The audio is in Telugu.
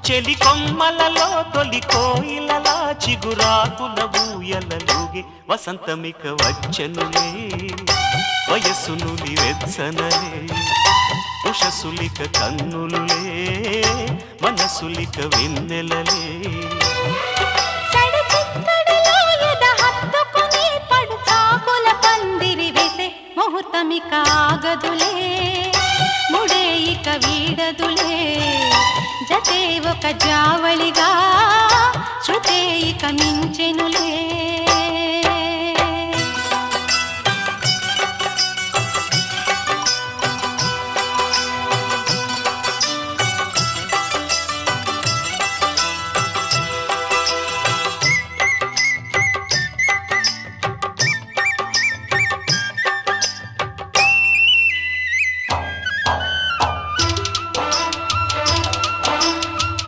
చెలి కొమ్మలలో తొలి కోయిలలా చిగురాకుల ఊయలలుగే వసంతమిక వచ్చనులే వయస్సునులి వెచ్చనలే ఉషసులిక కన్నులులే మనసులిక వెన్నెలలే ముహూర్తమిక ఆగదులే ముడే ఇక వీడదులే జతే ఒక జావళిగా శృతే ఇక మించెనులే